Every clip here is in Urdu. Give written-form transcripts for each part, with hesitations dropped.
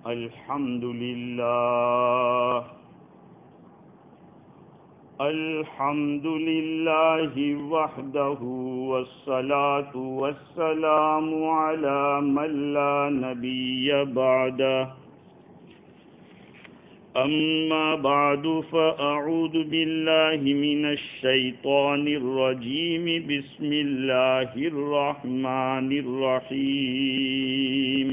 الحمد لله وحده والصلاة والسلام على من لا نبي بعده أما بعد فأعوذ بالله من الشيطان الرجيم بسم الله الرحمن الرحيم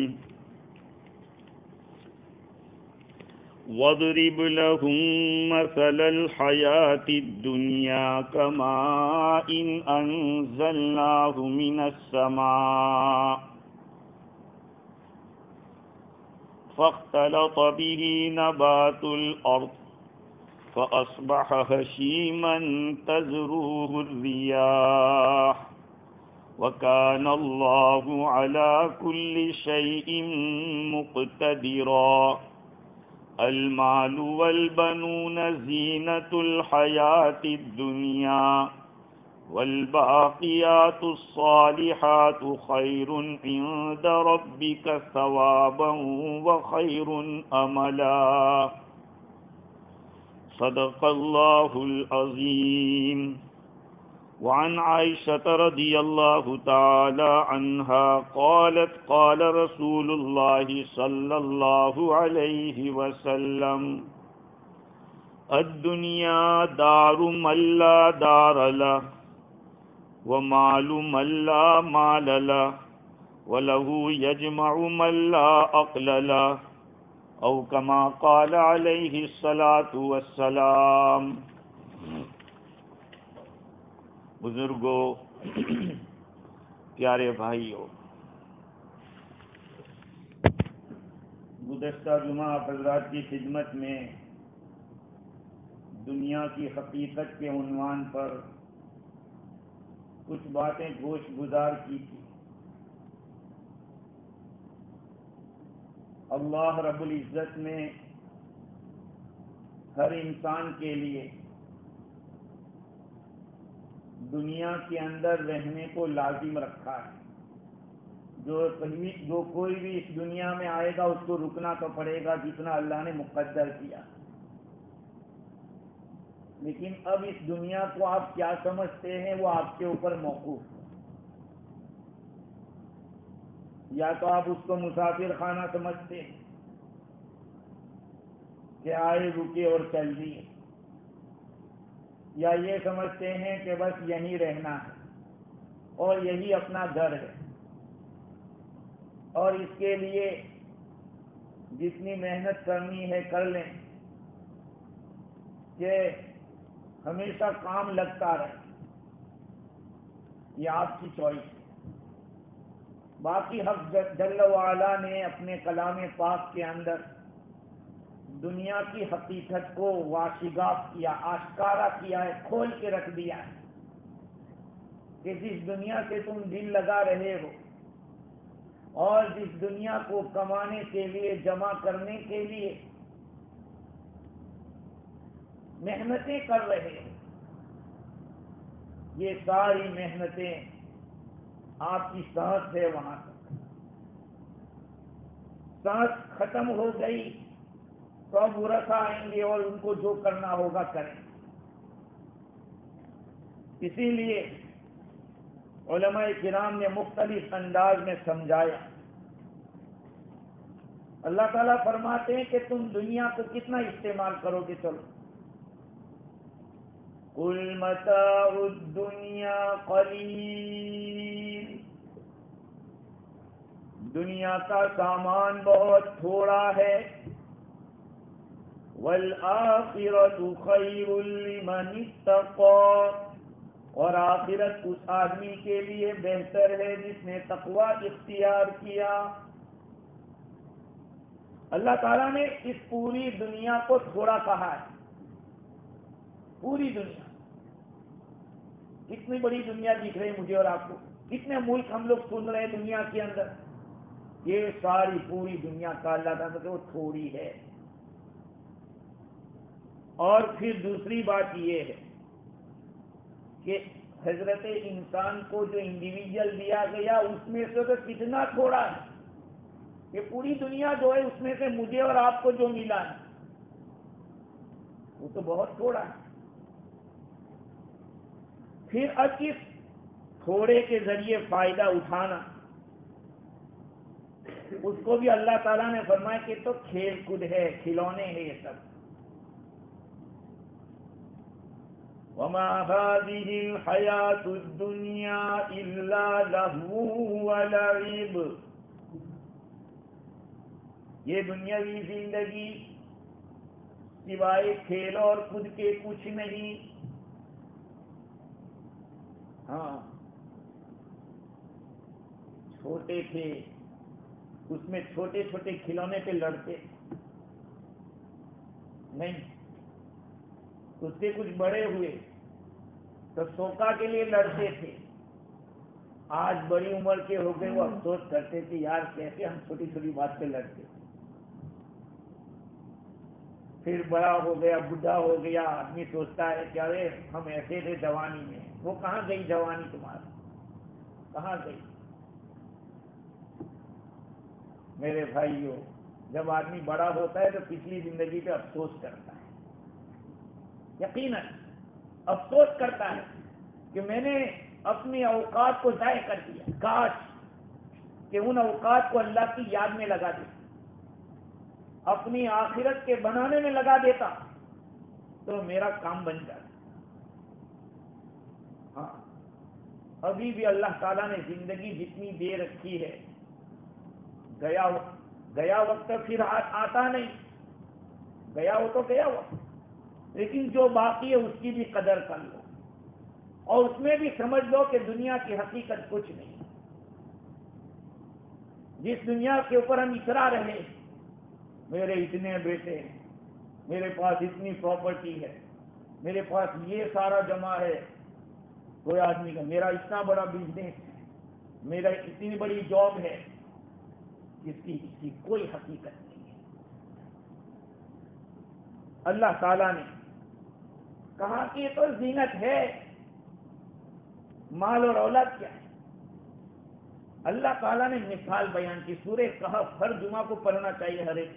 واضرب لهم مثل الحياة الدنيا كماء أنزلناه من السماء فاختلط به نبات الأرض فأصبح هشيما تذروه الرياح وكان الله على كل شيء مقتدرا المال والبنون زينة الحياة الدنيا والباقيات الصالحات خير عند ربك ثوابا وخير أملا صدق الله العظيم. وعن عائشة رضي الله تعالى عنها قالت قال رسول الله صلى الله عليه وسلم الدنيا دار من لا دار له ومال من لا مال له وله يجمع من لا عقل له او كما قال عليه الصلاة والسلام. بزرگوں، پیارے بھائیوں، گزشتہ جمعہ آپ حضرات کی خدمت میں دنیا کی حقیقت کے عنوان پر کچھ باتیں گوش گزار کی تھی. اللہ رب العزت نے ہر انسان کے لیے دنیا کے اندر رہنے کو لازم رکھا ہے. جو کوئی بھی اس دنیا میں آئے گا اس کو رکنا تو پڑے گا جتنا اللہ نے مقدر کیا. لیکن اب اس دنیا کو آپ کیا سمجھتے ہیں وہ آپ کے اوپر موقوف ہے. یا تو آپ اس کو مسافر خانہ سمجھتے ہیں کہ آئے رکے اور چل دیے، یا یہ سمجھتے ہیں کہ بس یہیں رہنا ہے اور یہی اپنا گھر ہے اور اس کے لیے جتنی محنت کرنی ہے کر لیں کہ ہمیشہ کام لگتا رہے. یہ آپ کی چوائس ہے. باقی حق جل وعلا نے اپنے کلام پاک کے اندر دنیا کی حقیقت کو واشگاف کیا، آشکارا کیا ہے، کھول کے رکھ دیا ہے کہ جس دنیا سے تم دل لگا رہے ہو اور جس دنیا کو کمانے کے لیے، جمع کرنے کے لیے محنتیں کر رہے ہو، یہ ساری محنتیں آپ کی سانس ہے وہاں تک. سانس ختم ہو گئی تو اب ورثہ آئیں گے اور ان کو جو کرنا ہوگا کریں. اسی لیے علماء کرام نے مختلف انداز میں سمجھایا. اللہ تعالیٰ فرماتے ہیں کہ تم دنیا کو کتنا استعمال کرو گے. چلو قل متاع الدنیا قلیل، دنیا کا سامان بہت تھوڑا ہے. والآخرۃ خیر لمن اتقی، اور آخرت اس آدمی کے لیے بہتر ہے جس نے تقوی اختیار کیا. اللہ تعالیٰ نے اس پوری دنیا کو تھوڑا کہا ہے. پوری دنیا، کتنی بڑی دنیا دکھ رہی مجھے اور آپ کو، کتنے ملک ہم لوگ سن رہے ہیں دنیا کے اندر. یہ ساری پوری دنیا کا اللہ تعالیٰ کہ وہ تھوڑی ہے. اور پھر دوسری بات یہ ہے کہ حضرت انسان کو جو انڈیویجول دیا گیا اس میں سے تو کتنا تھوڑا ہے کہ پوری دنیا جو ہے اس میں سے مجھے اور آپ کو جو ملا ہے وہ تو بہت تھوڑا ہے. پھر اب اس تھوڑے کے ذریعے فائدہ اٹھانا، اس کو بھی اللہ تعالیٰ نے فرمایا کہ تو کھیل کود ہے، کھلونے ہیں یہ سب. وَمَا هَذِهِ الْحَيَاةُ الدُّنْيَا إِلَّا لَهْوٌ وَلَعِبٌ. یہ دنیاوی زندگی سوائے کھیل اور کود کے کچھ نہیں. ہاں چھوٹے تھے اس میں چھوٹے چھوٹے کھلونے پہ لڑتے نہیں، اس سے کچھ بڑے ہوئے تو سوکا کے لیے لڑتے تھے. آج بڑی عمر کے ہو گئے وہ افسوس کرتے تھے یار کیسے ہم چھوٹی چھوٹی بات پہ لڑتے. پھر بڑا ہو گیا، بڈھا ہو گیا، آدمی سوچتا ہے کہ ارے ہم ایسے تھے جوانی میں. وہ کہاں گئی جوانی تمہاری، کہاں گئی؟ میرے بھائیوں، جب آدمی بڑا ہوتا ہے تو پچھلی زندگی پہ افسوس کرتا ہے، یقیناً افسوس کرتا ہے کہ میں نے اپنی اوقات کو ضائع کر دیا. کاش کہ ان اوقات کو اللہ کی یاد میں لگا دیتا، اپنی آخرت کے بنانے میں لگا دیتا تو میرا کام بن جاتا. ہاں ابھی بھی اللہ تعالیٰ نے زندگی جتنی دے رکھی ہے، گیا وقت پھر آتا نہیں، گیا ہو تو گیا وقت، لیکن جو باقی ہے اس کی بھی قدر کر لو اور اس میں بھی سمجھ لو کہ دنیا کی حقیقت کچھ نہیں. جس دنیا کے اوپر ہم اترا رہے، میرے اتنے بیٹے ہیں، میرے پاس اتنی پراپرٹی ہے، میرے پاس یہ سارا جمع ہے. کوئی آدمی کا میرا اتنا بڑا بزنس ہے، میرا اتنی بڑی جاب ہے، اس کی کوئی حقیقت نہیں ہے. اللہ تعالیٰ نے کہا کہ یہ تو زینت ہے. مال اور اولاد کیا ہے؟ اللہ تعالیٰ نے مثال بیان کی. سورہ کہف ہر جمعہ کو پڑھنا چاہیے ہر ایک.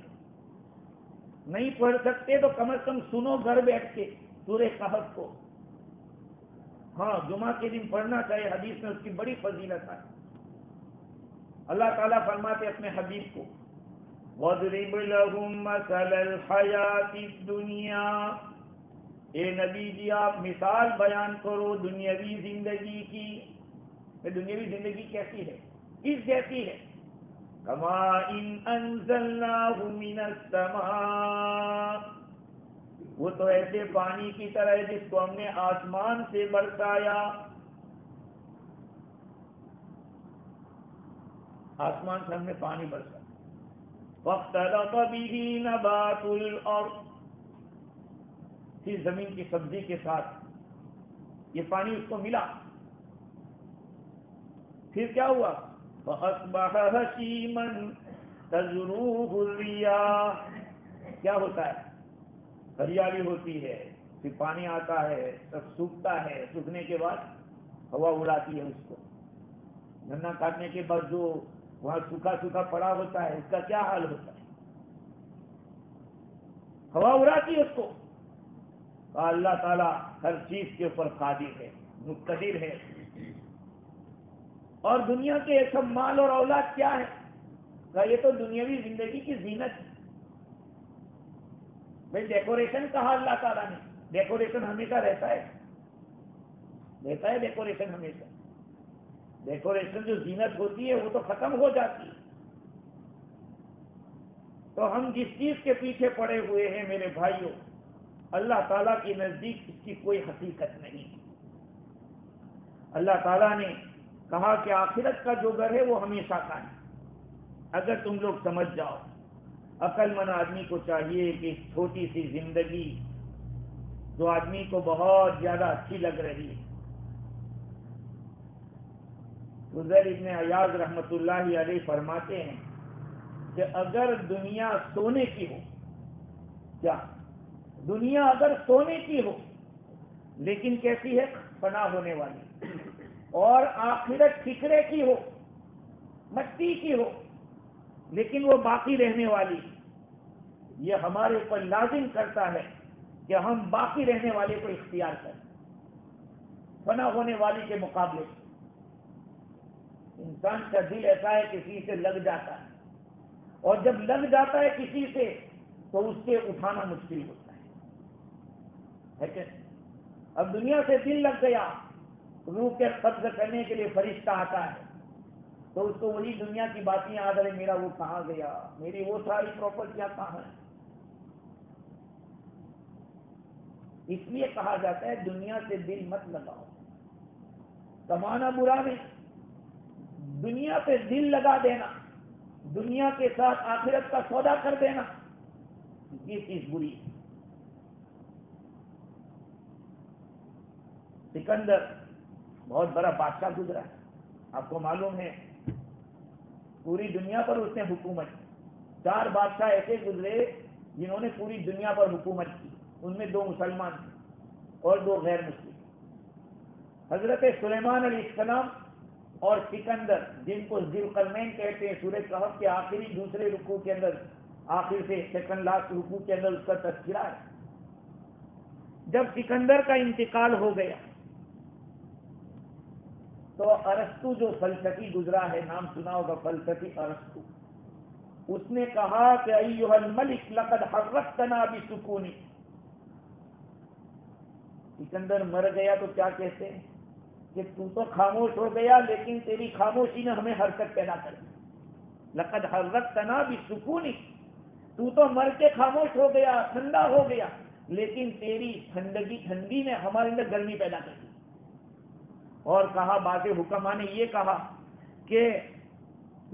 نہیں پڑھ سکتے تو کم از کم سنو گھر بیٹھ کے سورہ کہف کو. ہاں جمعہ کے دن پڑھنا چاہیے، حدیث میں اس کی بڑی فضیلت ہے. اللہ تعالیٰ فرماتے اپنے حبیب کو وَاضْرِبْ لَهُم مَثَلَ الْحَيَاةِ الدُّنْيَا. اے نبی جی آپ مثال بیان کرو دنیاوی زندگی کی. یہ دنیاوی زندگی کیسی ہے، کس جیسی ہے؟ كَمَاءٍ أَنزَلْنَاهُ مِنَ السَّمَاءِ. وہ تو ایسے پانی کی طرح ہے جس کو ہم نے آسمان سے برسایا. آسمان سے ہم نے پانی برسایا. فَاخْتَلَطَ بِهِ نَبَاتُ الْأَرْضِ. پھر زمین کی سبزی کے ساتھ یہ پانی اس کو ملا. پھر کیا ہوا؟ فَأَصْبَحَ هَشِيمًا تَذْرُوهُ الرِّيَاحُ. کیا ہوتا ہے؟ ہریالی ہوتی ہے، پھر پانی آتا ہے، سب سوکھتا ہے، سوکھنے کے بعد ہوا اڑاتی ہے اس کو. گنا کاٹنے کے بعد جو وہاں سوکھا سوکھا پڑا ہوتا ہے اس کا کیا حال ہوتا ہے؟ ہوا اڑاتی ہے اس کو. اللہ تعالیٰ ہر چیز کے اوپر قادر ہے، مقتدر ہے. اور دنیا کے یہ سب مال اور اولاد کیا ہے؟ یہ تو دنیاوی زندگی کی زینت ہے. بھائی ڈیکوریشن کہا اللہ تعالیٰ نے، ڈیکوریشن ہمیشہ رہتا ہے ڈیکوریشن ہمیشہ. ڈیکوریشن جو زینت ہوتی ہے وہ تو ختم ہو جاتی ہے. تو ہم جس چیز کے پیچھے پڑے ہوئے ہیں میرے بھائیوں، اللہ تعالیٰ کے نزدیک اس کی کوئی حقیقت نہیں. اللہ تعالیٰ نے کہا کہ آخرت کا جو گھر ہے وہ ہمیشہ کا ہے. اگر تم لوگ سمجھ جاؤ، عقل مند آدمی کو چاہیے کہ چھوٹی سی زندگی جو آدمی کو بہت زیادہ اچھی لگ رہی ہے. فضیل ابن عیاض رحمۃ اللہ علیہ فرماتے ہیں کہ اگر دنیا سونے کی ہو، کیا دنیا اگر سونے کی ہو لیکن کیسی ہے؟ فنا ہونے والی، اور آخرت ٹھکرے کی ہو، مٹی کی ہو، لیکن وہ باقی رہنے والی. یہ ہمارے اوپر لازم کرتا ہے کہ ہم باقی رہنے والے کو اختیار کریں فنا ہونے والی کے مقابلے. انسان کا دل ایسا ہے کسی سے لگ جاتا ہے، اور جب لگ جاتا ہے کسی سے تو اس سے اٹھانا مشکل ہوتا ہے کہ اب دنیا سے دل لگ گیا، روح کے قبض کرنے کے لیے فرشتہ آتا ہے تو اس کو وہی دنیا کی باتیں یاد رہے، میرا وہ کہاں گیا، میری وہ ساری پراپرٹیاں کہاں ہیں. اس لیے کہا جاتا ہے دنیا سے دل مت لگاؤ. کمانا برا نہیں، دنیا پہ دل لگا دینا، دنیا کے ساتھ آخرت کا سودا کر دینا، یہ چیز بری ہے. سکندر بہت بڑا بادشاہ گزرا ہے، آپ کو معلوم ہے پوری دنیا پر اس نے حکومت کی. 4 بادشاہ ایسے گزرے جنہوں نے پوری دنیا پر حکومت کی، ان میں 2 مسلمان تھے اور 2 غیر مسلم. حضرت سلیمان علیہ السلام اور سکندر، جن کو ذی القرنین کہتے ہیں، سورہ کہف کے آخری دوسرے رکوع کے اندر، آخر سے سیکنڈ لاسٹ رکوع کے اندر اس کا تذکرہ ہے. جب سکندر کا انتقال ہو گیا تو ارسطو جو فلسفی گزرا ہے، نام سنا ہوگا فلسفی ارسطو، اس نے کہا کہ ایھا الملک لقد حرکتنا بسکونک. سکندر مر گیا تو کیا کہتے ہیں کہ تو خاموش ہو گیا، لیکن تیری خاموشی نے ہمیں حرکت پیدا کر دی. لقد حرکتنا بسکونک، تو مر کے خاموش ہو گیا، ٹھنڈا ہو گیا، لیکن تیری ٹھنڈی نے ہمارے اندر گرمی پیدا کر دی. اور کہا بعض حکماء نے یہ کہا کہ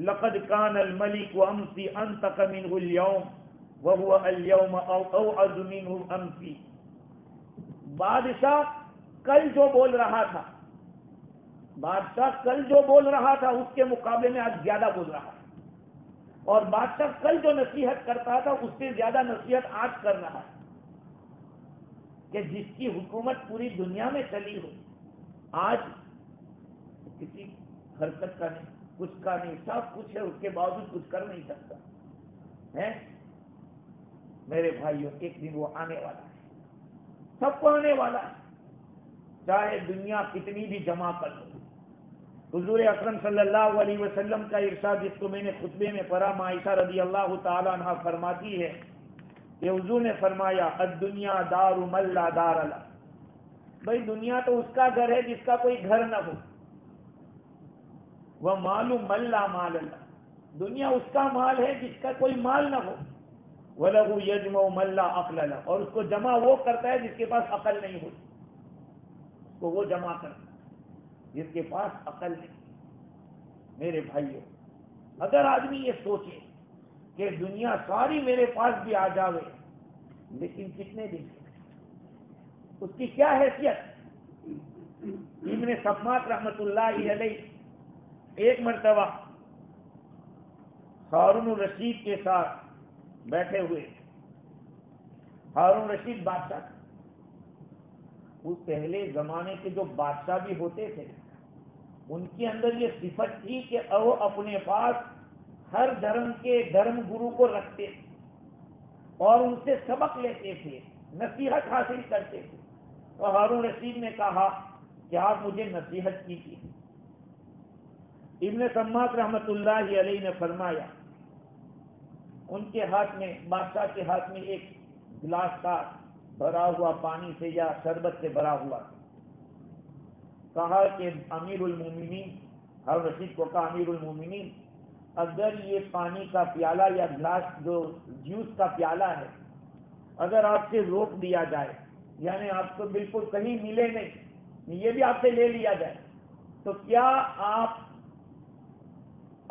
لقد كان الملك امسی انطق منه اليوم وهو اليوم اوعظ منه امسی. بادشاہ کل جو بول رہا تھا، اس کے مقابلے میں آج زیادہ بول رہا ہے، اور بادشاہ کل جو نصیحت کرتا تھا اس سے زیادہ نصیحت آج کر رہا ہے. کہ جس کی حکومت پوری دنیا میں چلی ہو، آج کسی حرکت کا نہیں، کچھ کا نہیں، سب کچھ ہے، اس کے باوجود کچھ کر نہیں سکتا ہے. میرے بھائیوں، ایک دن وہ آنے والا ہے، سب کو آنے والا ہے، چاہے دنیا کتنی بھی جمع کر لو. حضور اکرم صلی اللہ علیہ وسلم کا ارشاد، جس کو میں نے خطبے میں پڑھا، عائشہ رضی اللہ تعالی عنہا فرماتی ہے کہ حضور نے فرمایا الدنیا دار من لا دار له. بھائی دنیا تو اس کا گھر ہے جس کا کوئی گھر نہ ہو. ومال من لا مال له، دنیا اس کا مال ہے جس کا کوئی مال نہ ہو. وله يجمع من لا عقل له، اور اس کو جمع وہ کرتا ہے جس کے پاس عقل نہیں ہوتی، اس کو وہ جمع کرتا ہے جس کے پاس عقل نہیں. میرے بھائیوں، اگر آدمی یہ سوچے کہ دنیا ساری میرے پاس بھی آ جاوے، لیکن کتنے دن اس کی کیا حیثیت. ابن صفات رحمت اللہ علیہ ایک مرتبہ ہارون الرشید کے ساتھ بیٹھے ہوئے. ہارون رشید بادشاہ، اس پہلے زمانے کے جو بادشاہ بھی ہوتے تھے ان کے اندر یہ صفت تھی کہ وہ اپنے پاس ہر دھرم کے دھرم گرو کو رکھتے تھے اور ان سے سبق لیتے تھے، نصیحت حاصل کرتے تھے. تو ہارون رشید نے کہا کہ آپ مجھے نصیحت کیجیے. ابن سماک رحمت اللہ علیہ نے فرمایا، ان کے ہاتھ میں، بادشاہ کے ہاتھ میں ایک گلاس تھا بھرا ہوا پانی سے یا شربت سے بھرا ہوا. کہا کہ امیر المومنین، ہارون رشید کو کہا امیر المومنین، اگر یہ پانی کا پیالہ یا گلاس جو جوس کا پیالہ ہے اگر آپ سے روک دیا جائے، یعنی آپ کو بالکل کہیں ملے نہیں، یہ بھی آپ سے لے لیا جائے، تو کیا آپ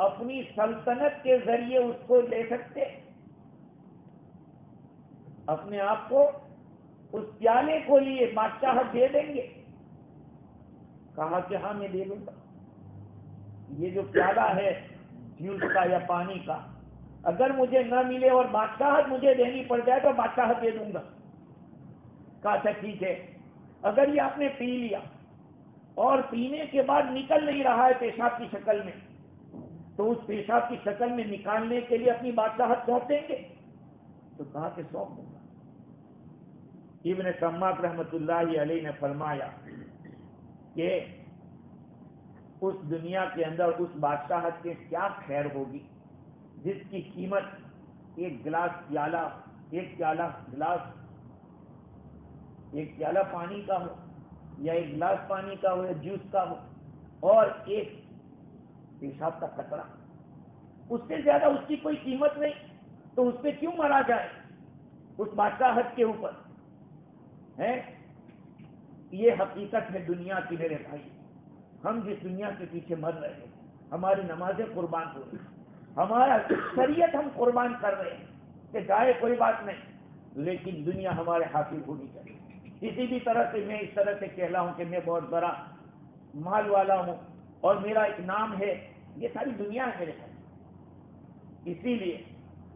اپنی سلطنت کے ذریعے اس کو لے سکتے؟ اپنے آپ کو اس پیالے کو لیے بادشاہت دے دیں گے؟ کہا کہ ہاں میں دے دوں گا. یہ جو پیالہ ہے جوس کا یا پانی کا، اگر مجھے نہ ملے اور بادشاہت مجھے دینی پڑ جائے تو بادشاہت دے دوں گا. کہا اچھا ٹھیک ہے. اگر یہ آپ نے پی لیا اور پینے کے بعد نکل نہیں رہا ہے پیشاب کی شکل میں، تو اس پیشاب کی شکل میں نکالنے کے لیے اپنی بادشاہت سونپ دیں گے؟ تو کہا کہ سونپ دوں گا۔ ابن سماک رحمت اللہ علیہ نے فرمایا کہ اس دنیا کے اندر اس بادشاہت کے کیا خیر ہوگی جس کی قیمت ایک پیالہ پانی کا ہو، یا ایک گلاس پانی کا ہو، یا جوس کا ہو، اور ایک پیشاب کا قطرہ، اس سے زیادہ اس کی کوئی قیمت نہیں، تو اس پہ کیوں مرا جائے اس بادشاہت کے اوپر ہے؟ یہ حقیقت ہے دنیا کی میرے بھائی۔ ہم جس دنیا کے پیچھے مر رہے ہیں، ہماری نمازیں قربان ہو رہی ہیں، ہمارا شریعت ہم قربان کر رہے ہیں کہ جائے کوئی بات نہیں، لیکن دنیا ہمارے حاصل ہونی چاہیے۔ کسی بھی طرح سے میں اس طرح سے کہلاؤں کہ میں بہت بڑا مال والا ہوں اور میرا ایک نام ہے، یہ ساری دنیا ہے میرے بھائی۔ اسی لیے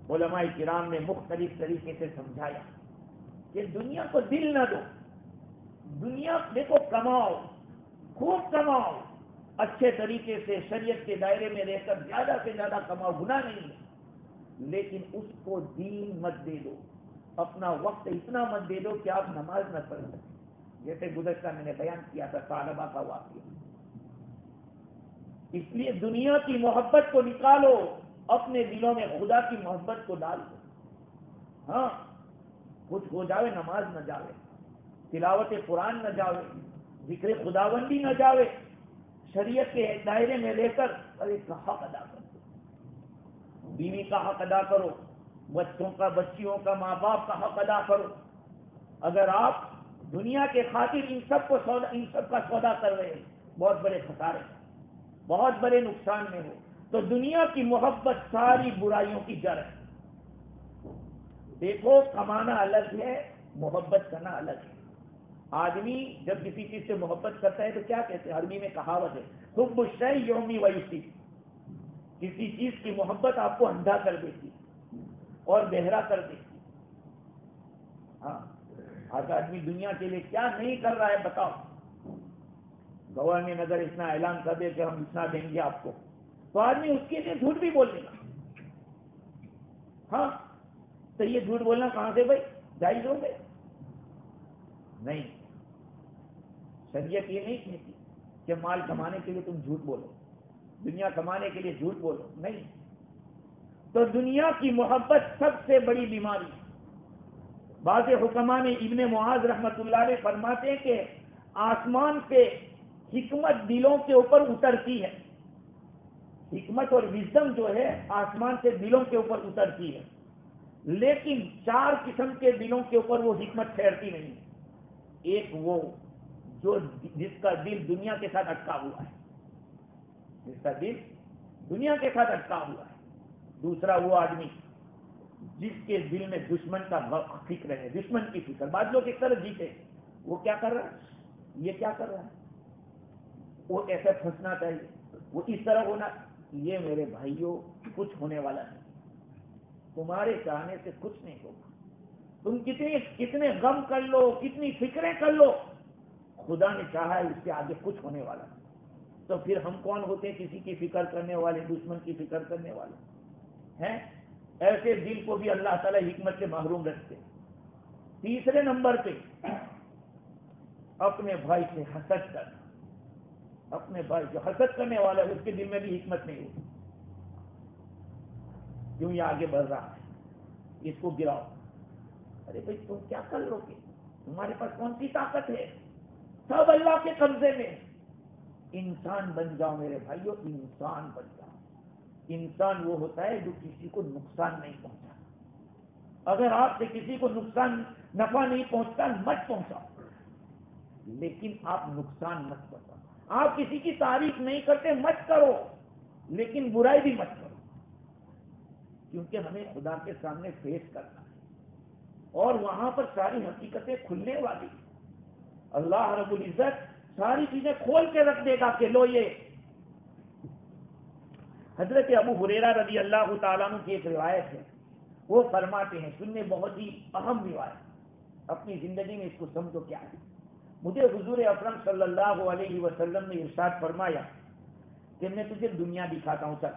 علماء کرام نے مختلف طریقے سے سمجھایا کہ دنیا کو دل نہ دو، دنیا دیکھو کماؤ، خوب کماؤ، اچھے طریقے سے شریعت کے دائرے میں رہ کر زیادہ سے زیادہ کماؤ، گناہ نہیں ہے، لیکن اس کو دین مت دے دو، اپنا وقت اتنا مت دے دو کہ آپ نماز نہ پڑھ سکیں، جیسے گزشتہ میں نے بیان کیا تھا طالبہ کا واقعہ۔ اس لیے دنیا کی محبت کو نکالو، اپنے دلوں میں خدا کی محبت کو ڈال دو۔ ہاں کچھ ہو جاوے، نماز نہ جاوے، تلاوت قرآن نہ جاوے، ذکر خداوندی نہ جاوے، شریعت کے دائرے میں لے کر ایک حق ادا کرو، بیوی کا حق ادا کرو، بچیوں کا ماں باپ کا حق ادا کرو۔ اگر آپ دنیا کے خاطر ان سب کا سودا کر رہے ہیں، بہت بڑے خسارے، بہت بڑے نقصان میں ہو۔ تو دنیا کی محبت ساری برائیوں کی جڑ ہے۔ دیکھو کمانا الگ ہے، محبت کرنا الگ ہے۔ آدمی جب کسی چیز سے محبت کرتا ہے تو کیا کہتے ہیں؟ عربی میں کہاوت ہے، حب الشیء یومی ویسی، کسی چیز کی محبت آپ کو اندھا کر دیتی اور بہرا کر دیتی۔ ہاں آج آدمی دنیا کے لیے کیا نہیں کر رہا ہے بتاؤ۔ گورنمنٹ اگر اتنا اعلان کر دے کہ ہم اتنا دیں گے آپ کو، تو آدمی اس کے لیے جھوٹ بھی بول دے گا۔ ہاں تو یہ جھوٹ بولنا کہاں سے بھائی جائز ہو گئے؟ نہیں، شریعت یہ نہیں کہتی کہ مال کمانے کے لیے تم جھوٹ بولو، دنیا کمانے کے لیے جھوٹ بولو، نہیں۔ تو دنیا کی محبت سب سے بڑی بیماری ہے۔ بعض حکماء نے ابن معاذ رحمت اللہ علیہ فرماتے ہیں کہ آسمان سے حکمت دلوں کے اوپر اترتی ہے، حکمت اور وزڈم جو ہے آسمان سے دلوں کے اوپر اترتی ہے، لیکن 4 قسم کے دلوں کے اوپر وہ حکمت ٹھہرتی نہیں ہے۔ ایک وہ جس کا دل دنیا کے ساتھ اٹکا ہوا ہے، جس کا دل دنیا کے ساتھ اٹکا ہوا ہے۔ دوسرا وہ آدمی جس کے دل میں دشمن کا فکر ہے، دشمن کی فکر، بعض لوگ ایک طرح جیتے، وہ کیا کر رہا ہے، یہ کیا کر رہا ہے، وہ ایسے پھنسنا چاہیے، وہ اس طرح ہونا۔ یہ میرے بھائیوں کچھ ہونے والا نہیں، تمہارے چاہنے سے کچھ نہیں ہوگا۔ تم کتنے غم کر لو، کتنی فکریں کر لو، خدا نے چاہا ہے اس سے آگے کچھ ہونے والا نہیں۔ تو پھر ہم کون ہوتے ہیں کسی کی فکر کرنے والے، دشمن کی فکر کرنے والے ہیں؟ ایسے دل کو بھی اللہ تعالی حکمت سے محروم رکھتے۔ تیسرے نمبر پہ اپنے بھائی سے حسد کرنا، اپنے بھائی جو حسد کرنے والا ہے اس کے دل میں بھی حکمت نہیں ہوتی، کیوں یہ آگے بڑھ رہا ہے، اس کو گراؤ۔ ارے بھائی تم کیا کر لو گے، تمہارے پاس کون سی طاقت ہے، سب اللہ کے قبضے میں۔ انسان بن جاؤ میرے بھائیو، انسان بن جاؤ۔ انسان وہ ہوتا ہے جو کسی کو نقصان نہیں پہنچا۔ اگر آپ سے کسی کو نفع نہیں پہنچتا مت پہنچاؤ، لیکن آپ نقصان مت پہنچاؤ۔ آپ کسی کی تعریف نہیں کرتے مت کرو، لیکن برائی بھی مت کرو، کیونکہ ہمیں خدا کے سامنے فیس کرنا ہے اور وہاں پر ساری حقیقتیں کھلنے والی۔ اللہ رب العزت ساری چیزیں کھول کے رکھ دے گا کہ لو یہ۔ حضرت ابو ہریرہ رضی اللہ تعالیٰ عنہ کی ایک روایت ہے، وہ فرماتے ہیں، سننے بہت ہی اہم روایت، اپنی زندگی میں اس کو سمجھو کیا ہے۔ مجھے حضور اکرم صلی اللہ علیہ وسلم نے ارشاد فرمایا کہ میں تجھے دنیا دکھاتا ہوں، چل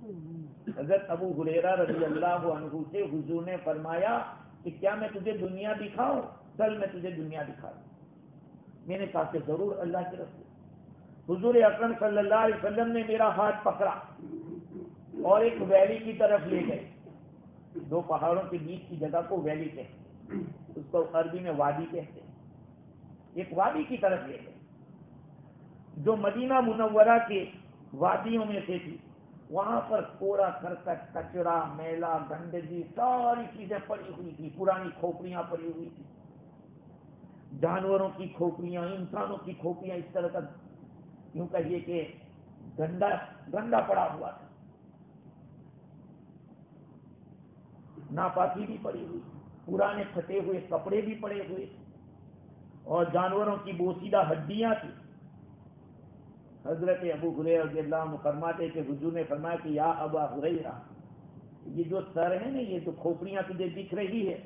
حضرت ابو ہریرہ رضی اللہ عنہ سے حضور نے فرمایا کہ کیا میں تجھے دنیا دکھاؤں؟ چل میں تجھے دنیا دکھاؤں. میں نے کہا کہ ضرور اللہ کے رسول. حضور اکرم صلی اللہ علیہ وسلم نے میرا ہاتھ پکڑا اور ایک ویلی کی طرف لے گئے. دو پہاڑوں کے بیچ کی جگہ کو ویلی کہتے ہیں, اس کو عربی میں وادی کہتے ہیں. ایک وادی کی طرف لے گئے جو مدینہ منورہ کے وادیوں میں سے تھی. وہاں پر کوڑا کرکٹ, کچرا, میلا, گندگی, ساری چیزیں پڑی ہوئی تھی. پرانی کھوپڑیاں پڑی ہوئی تھی, جانوروں کی کھوپڑیاں, انسانوں کی کھوپڑیاں, اس طرح کا یوں کہیے کہ گندا پڑا ہوا تھا. ناپاکی بھی پڑی ہوئی, پرانے پھٹے ہوئے کپڑے بھی پڑے ہوئے, اور جانوروں کی بوسیدہ ہڈیاں تھیں. حضرت ابو ہریرہ رضی اللہ عنہ فرماتے کہ حضور نے فرمایا کہ یا ابا ہریرہ, یہ جو سر ہے نا, یہ جو کھوپڑیاں تجھے دکھ رہی ہے,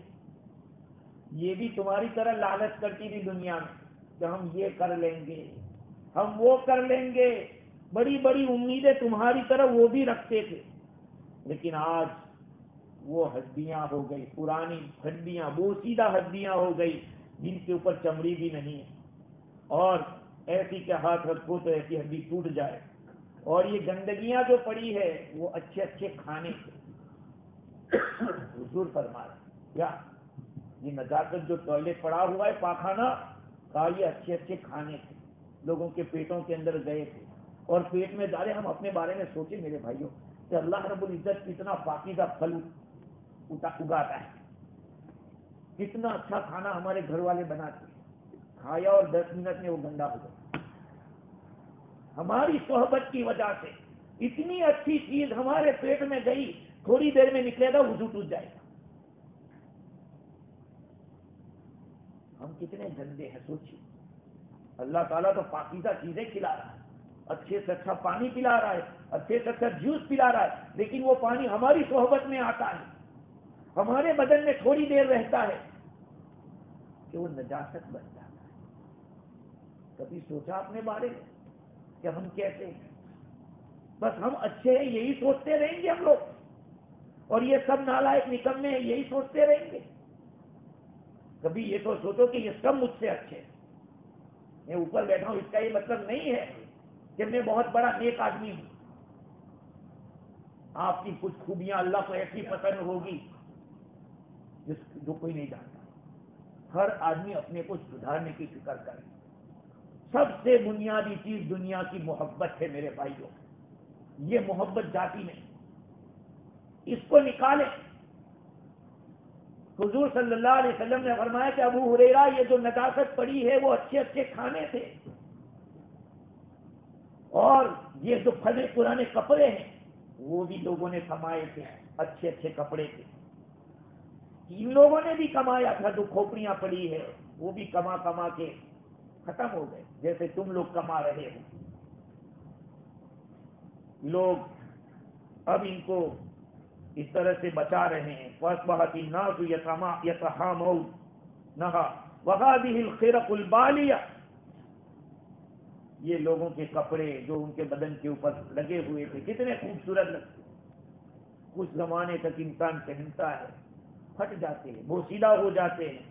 یہ بھی تمہاری طرح لالچ کرتی تھی دنیا میں کہ ہم یہ کر لیں گے, ہم وہ کر لیں گے. بڑی بڑی امیدیں تمہاری طرح وہ بھی رکھتے تھے. لیکن آج وہ ہڈیاں ہو گئی, پرانی ہڈیاں, بوسیدہ ہڈیاں ہو گئی, جن کے اوپر چمڑی بھی نہیں ہے. اور ایسی کہ ہاتھ رکھو تو ایسی ہڈی ٹوٹ جائے. اور یہ گندگیاں جو پڑی ہے وہ اچھے اچھے کھانے تھے. حضور فرما رہے کیا یہ نجاست جو ٹوائلٹ پڑا ہوا ہے, پاخانہ, کہا یہ اچھے اچھے کھانے تھے, لوگوں کے پیٹوں کے اندر گئے تھے اور پیٹ میں ڈالے. ہم اپنے بارے میں سوچیں میرے بھائیوں کہ اللہ رب العزت کتنا پاکیزہ پھل اگاتا ہے, کتنا اچھا کھانا ہمارے گھر والے بناتے ہیں, کھایا اور 10 منٹ میں وہ گندا ہو گیا. ہماری صحبت کی وجہ سے اتنی اچھی چیز ہمارے پیٹ میں گئی, تھوڑی دیر میں نکلے گا وضو ٹوٹ جائے گا. ہم کتنے گندے ہیں سوچیے. اللہ تعالیٰ تو پاکیزہ چیزیں کھلا رہا ہے, اچھے سے اچھا پانی پلا رہا ہے, اچھے سے اچھا جوس پلا رہا ہے, لیکن وہ پانی ہماری صحبت میں آتا ہے, ہمارے بدن میں تھوڑی دیر رہتا ہے کہ وہ نجاست بن جاتا ہے. کبھی سوچا اپنے بارے میں کہ ہم کیسے ہیں؟ بس ہم اچھے ہیں یہی سوچتے رہیں گے ہم لوگ, اور یہ سب نالائق نکمے ہیں یہی سوچتے رہیں گے. کبھی یہ تو سوچو کہ یہ سب مجھ سے اچھے ہیں. میں اوپر بیٹھا ہوں اس کا یہ مطلب نہیں ہے کہ میں بہت بڑا نیک آدمی ہوں. آپ کی کچھ خوبیاں اللہ کو ایسی پسند ہوگی جو کوئی نہیں جانتا. ہر آدمی اپنے کو سدھارنے کی فکر کرے. سب سے بنیادی چیز دنیا کی محبت ہے میرے بھائیوں. یہ محبت جاتی نہیں, اس کو نکالیں. حضور صلی اللہ علیہ وسلم نے فرمایا کہ ابو ہریرہ یہ جو نجاست پڑی ہے وہ اچھے اچھے کھانے تھے, اور یہ جو پھلے پرانے کپڑے ہیں وہ بھی لوگوں نے کمائے تھے, اچھے اچھے کپڑے تھے. ان لوگوں نے بھی کمایا تھا, جو کھوپڑیاں پڑی ہے وہ بھی کما کما کے ختم ہو گئے, جیسے تم لوگ کما رہے ہو. لوگ اب ان کو اس طرح سے بچا رہے ہیں. فَأَصْبَحَتِ النَّاسُ يَتَحَامَوْنَ وَهَٰذِهِ الْخِرَقُ الْبَالِيَةُ. یہ لوگوں کے کپڑے جو ان کے بدن کے اوپر لگے ہوئے تھے کتنے خوبصورت لگتے, کچھ زمانے تک انسان پہنتا ہے, پھٹ جاتے ہیں, بوسیدہ ہو جاتے ہیں.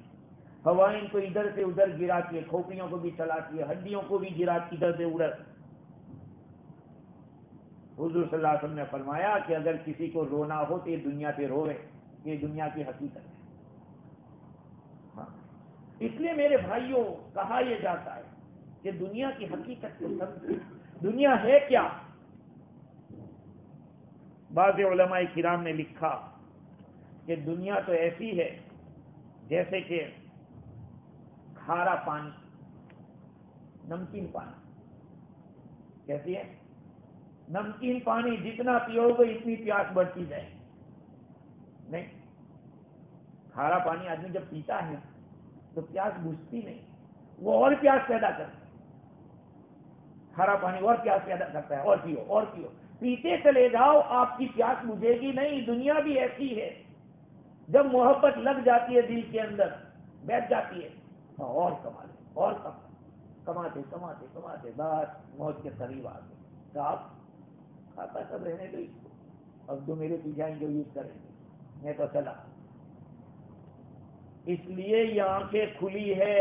ہوائیں کو ادھر سے ادھر گراتی ہے, کھوپڑیوں کو بھی چلاتی ہے, ہڈیوں کو بھی گراتی ادھر سے ادھر. حضور صلی اللہ علیہ وسلم نے فرمایا کہ اگر کسی کو رونا ہو تو یہ دنیا پہ روئے, یہ دنیا کی حقیقت ہے. ہاں, اس لیے میرے بھائیوں کہا یہ جاتا ہے کہ دنیا کی حقیقت کو سمجھیں. دنیا ہے کیا؟ بعض علماء کرام نے لکھا کہ دنیا تو ایسی ہے جیسے کہ کھارا پانی, نمکین پانی. کیسی ہے؟ نمکین پانی جتنا پیو گے اتنی پیاس بڑھتی جائے. نہیں, کھارا پانی آدمی جب پیتا ہے تو پیاس بجھتی نہیں, وہ اور پیاس پیدا کرتا ہے. کھارا پانی اور پیاس پیدا کرتا ہے, اور پیو اور پیو, پیتے چلے جاؤ, آپ کی پیاس بجھے گی نہیں. دنیا بھی ایسی ہے, جب محبت لگ جاتی ہے دل کے اندر, بیٹھ جاتی ہے, اور کما لے اور کماتے کماتے کماتے بس موت کے قریب آ گئے. تو آپ کھاتا سب رہنے دو اس کو, اب جو میرے پیچھے آئیں گے یوز کریں گے، میں تو چلا۔ اس لیے یہ آنکھیں کھلی ہے،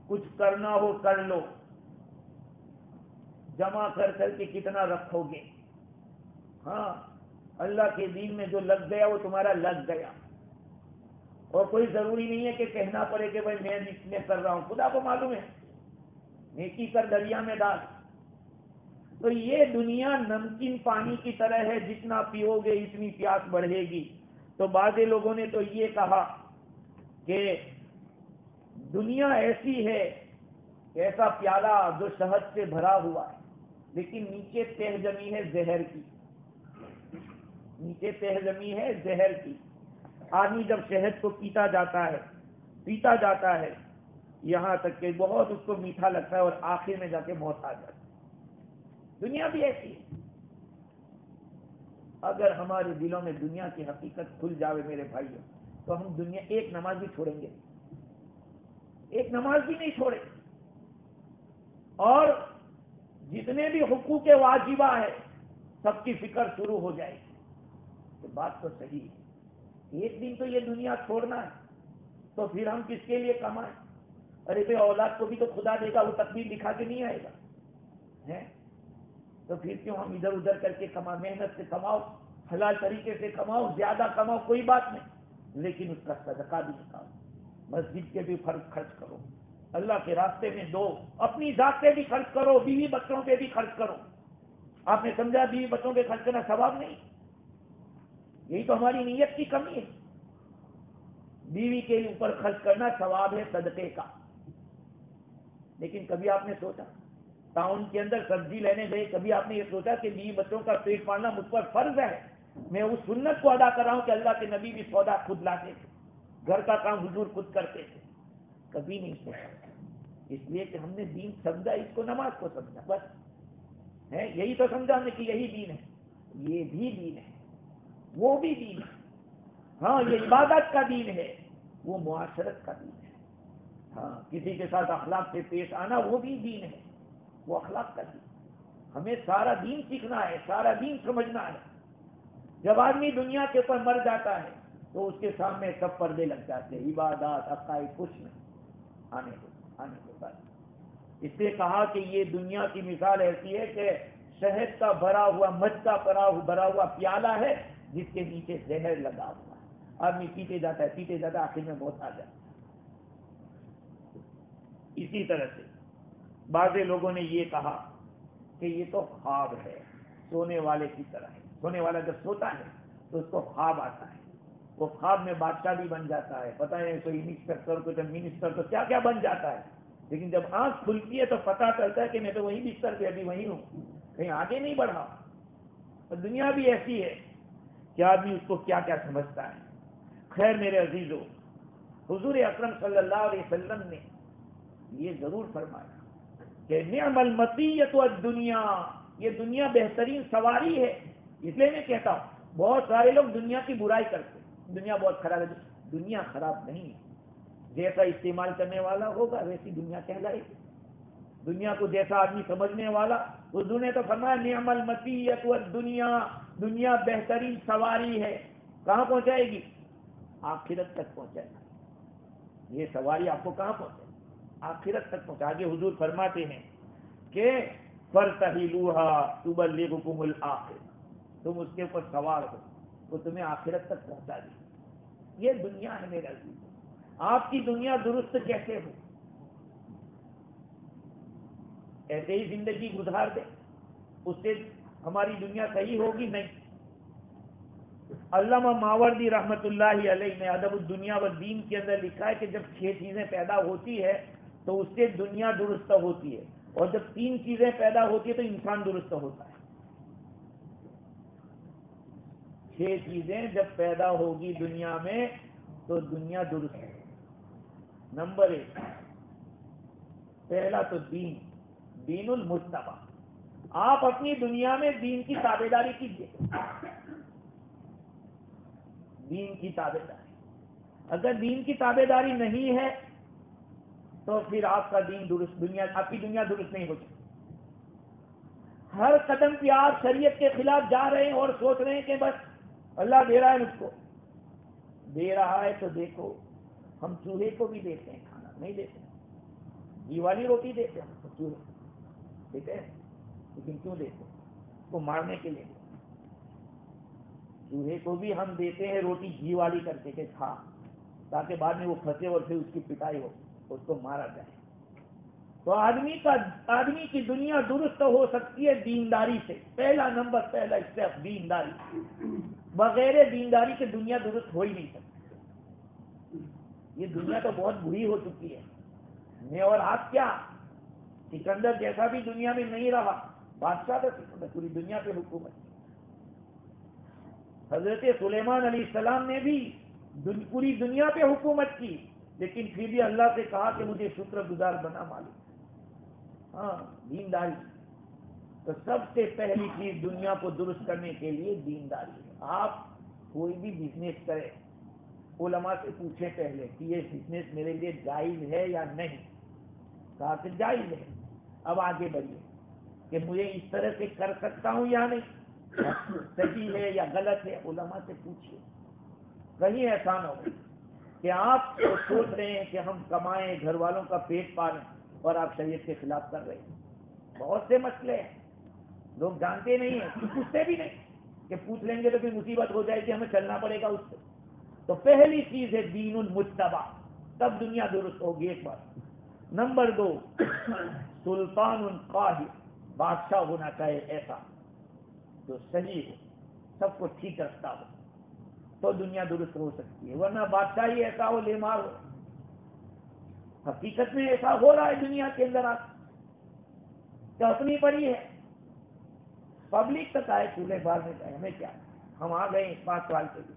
کچھ کرنا ہو کر لو، جمع کر کر کے کتنا رکھو گے؟ ہاں، اللہ کے دین میں جو لگ گیا وہ تمہارا لگ گیا، اور کوئی ضروری نہیں ہے کہ کہنا پڑے کہ بھائی میں اس میں کر رہا ہوں، خدا کو معلوم ہے، نیکی کر دریا میں ڈال۔ تو یہ دنیا نمکین پانی کی طرح ہے، جتنا پیو گے اتنی پیاس بڑھے گی۔ تو بعض لوگوں نے تو یہ کہا کہ دنیا ایسی ہے، ایسا پیالہ جو شہد سے بھرا ہوا ہے، لیکن نیچے تہ جمی ہے زہر کی، نیچے تہ جمی ہے زہر کی۔ آدمی جب شہد کو پیتا جاتا ہے یہاں تک کہ بہت اس کو میٹھا لگتا ہے، اور آخر میں جا کے موت آ جاتی ہے۔ دنیا بھی ایسی ہے۔ اگر ہمارے دلوں میں دنیا کی حقیقت کھل جاوے میرے بھائیوں، تو ہم دنیا ایک نماز بھی چھوڑیں گے، ایک نماز بھی نہیں چھوڑیں، اور جتنے بھی حقوق واجبہ ہے سب کی فکر شروع ہو جائے گی۔ تو بات تو صحیح ہے، ایک دن تو یہ دنیا چھوڑنا ہے، تو پھر ہم کس کے لیے کمائیں؟ ارے بھائی اولاد کو بھی تو خدا دے گا، وہ تقدیر دکھا کے نہیں آئے گا، تو پھر کیوں ہم ادھر ادھر کر کے محنت سے کماؤ، حلال طریقے سے کماؤ، زیادہ کماؤ، کوئی بات نہیں، لیکن اس کا صدقہ بھی نکالو، مسجد کے بھی فرض خرچ کرو، اللہ کے راستے میں دو، اپنی ذات پہ بھی خرچ کرو، بیوی بچوں پہ بھی خرچ کرو۔ آپ نے سمجھا بیوی بچوں پہ خرچ کرنا ثواب نہیں؟ یہی تو ہماری نیت کی کمی ہے۔ بیوی کے اوپر خرچ کرنا ثواب ہے صدقے کا، لیکن کبھی آپ نے سوچا ٹاؤن کے اندر سبزی لینے گئے، کبھی آپ نے یہ سوچا کہ بیوی بچوں کا پیٹ پالنا مجھ پر فرض ہے، میں اس سنت کو ادا کر رہا ہوں کہ اللہ کے نبی بھی سودا خود لاتے تھے، گھر کا کام حضور خود کرتے تھے؟ کبھی نہیں سوچا، اس لیے کہ ہم نے دین سمجھا، اس کو نماز کو سمجھا، بس ہے، یہی تو سمجھا ہم نے کہ یہی دین ہے۔ یہ بھی دین ہے، وہ بھی دین ہے، ہاں یہ عبادت کا دین ہے، وہ معاشرت کا دین ہے، ہاں کسی کے ساتھ اخلاق سے پیش آنا وہ بھی دین ہے، وہ اخلاق کا دین۔ ہمیں سارا دین سیکھنا ہے، سارا دین سمجھنا ہے۔ جب آدمی دنیا کے اوپر مر جاتا ہے تو اس کے سامنے سب پردے لگ جاتے ہیں، عبادات عقائد کچھ نہیں، آنے کے بعد اس لیے کہا کہ یہ دنیا کی مثال ایسی ہے کہ شہد کا بھرا ہوا، مد کا بھرا ہوا پیالہ ہے جس کے نیچے زہر لگا ہوا ہے، آدمی پیتے جاتا ہے، آخر میں موت آ جاتا ہے۔ اسی طرح سے بعض لوگوں نے یہ کہا کہ یہ تو خواب ہے، سونے والے کی طرح ہے، سونے والا جب سوتا ہے تو اس کو خواب آتا ہے، وہ خواب میں بادشاہ بھی بن جاتا ہے، پتہ ہے کوئی انسپیکٹر کوئی منسٹر تو کیا کیا بن جاتا ہے، لیکن جب آنکھ کھلتی ہے تو پتہ چلتا ہے کہ میں تو وہی بستر پہ ابھی وہی ہوں، کہیں آگے نہیں بڑھا۔ اور دنیا بھی ایسی ہے کہ آدمی اس کو کیا کیا سمجھتا ہے۔ خیر میرے عزیزو، حضور اکرم صلی اللہ علیہ وسلم نے یہ ضرور فرمایا کہ نعم المطیۃ الدنیا، یہ دنیا بہترین سواری ہے۔ اس لیے میں کہتا ہوں بہت سارے لوگ دنیا کی برائی کرتے ہیں، دنیا بہت خراب ہے، دنیا خراب نہیں ہے، جیسا استعمال کرنے والا ہوگا ویسی دنیا کہلائے گی۔ دنیا کو جیسا آدمی سمجھنے والا، حضور نے تو فرمایا نعم المطیۃ الدنیا، دنیا بہترین سواری ہے، کہاں پہنچائے گی؟ آخرت تک پہنچائے گی۔ یہ سواری آپ کو کہاں پہنچائے؟ آخرت تک پہنچا۔ آگے حضور فرماتے ہیں کہ فَارْتَحِلُوهَا تُبَلِّغُكُمُ الْآخِرَةَ، تم اس کے اوپر سوار ہو وہ تمہیں آخرت تک پہنچا دے۔ یہ دنیا ہے میرے عزیز۔ آپ کی دنیا درست کیسے ہو؟ ایسے ہی زندگی گزار دے، اس سے ہماری دنیا صحیح ہوگی؟ نہیں۔ علامہ ماوردی رحمت اللہ علیہ نے ادب الدنیا والدین کے اندر لکھا ہے کہ جب 6 چیزیں پیدا ہوتی ہے تو اس سے دنیا درست ہوتی ہے، اور جب 3 چیزیں پیدا ہوتی ہے تو انسان درست ہوتا ہے۔ 6 چیزیں جب پیدا ہوگی دنیا میں تو دنیا درست ہے۔ نمبر 1، پہلا تو دین المجتبی، آپ اپنی دنیا میں دین کی تابعداری کیجیے، دین کی تابعداری۔ اگر دین کی تابعداری نہیں ہے تو پھر آپ کا دین درست، آپ کی دنیا درست نہیں ہو سکتی۔ ہر قدم پہ آپ شریعت کے خلاف جا رہے ہیں اور سوچ رہے ہیں کہ بس اللہ دے رہا ہے مجھ کو، دے رہا ہے تو دیکھو، ہم چوہے کو بھی دیتے ہیں کھانا، نہیں دیتے، گھی والی روٹی دیتے ہیں چوہے دیتے ہیں، لیکن کیوں دیتے ہیں؟ اس کو مارنے کے لیے. چوہے کو بھی ہم دیتے ہیں روٹی گھی والی کر کے کہ کھا، تاکہ بعد میں وہ پھنسے اور پھر اس کی پٹائی ہو، اس کو مارا جائے. تو آدمی کی دنیا درست ہو سکتی ہے دینداری سے. پہلا اسٹیپ دینداری. بغیر دینداری کے دنیا درست ہو ہی نہیں سکتی. یہ دنیا تو بہت بری ہو چکی ہے. میں اور آپ کیا، سکندر جیسا بھی دنیا میں نہیں رہا، بادشاہ تھا سکندر، پوری دنیا پہ حکومت. حضرت سلیمان علیہ السلام نے بھی پوری دنیا پہ حکومت کی، لیکن پھر بھی اللہ سے کہا کہ مجھے شکر گزار بنا مالک. ہاں، دینداری. تو سب سے پہلی چیز دنیا کو درست کرنے کے لیے دینداری ہے. آپ کوئی بھی بزنس کریں، علماء سے پوچھیں پہلے کہ یہ بزنس میرے لیے جائز ہے یا نہیں. کہا کہ جائز ہے، اب آگے بڑھیے کہ مجھے اس طرح سے کر سکتا ہوں یا نہیں، صحیح ہے یا غلط ہے، علماء سے پوچھیے. کہیں ایسا نہ ہو کہ آپ سوچ رہے ہیں کہ ہم کمائیں، گھر والوں کا پیٹ پالیں، اور آپ شریعت کے خلاف کر رہے ہیں. بہت سے مسئلے ہیں لوگ جانتے نہیں ہیں، پوچھتے بھی نہیں، کہ پوچھ لیں گے تو پھر مصیبت ہو جائے گی، ہمیں چلنا پڑے گا اس سے. تو پہلی چیز ہے دین المجتبی، تب دنیا درست ہوگی. ایک بات. نمبر 2، سلطان قاہر، بادشاہ ہونا چاہے ایسا جو صحیح ہو، سب کو ٹھیک رکھتا ہو، تو دنیا درست ہو سکتی ہے. ورنہ بادشاہ ہی ایسا ہو لیمار ہو. حقیقت میں ایسا ہو رہا ہے دنیا کے اندر. آپ تو اپنی پڑی ہے، پبلک تک آئے چولہے بار میں جائے، ہمیں کیا، ہم آ گئے 5 سال کے لیے،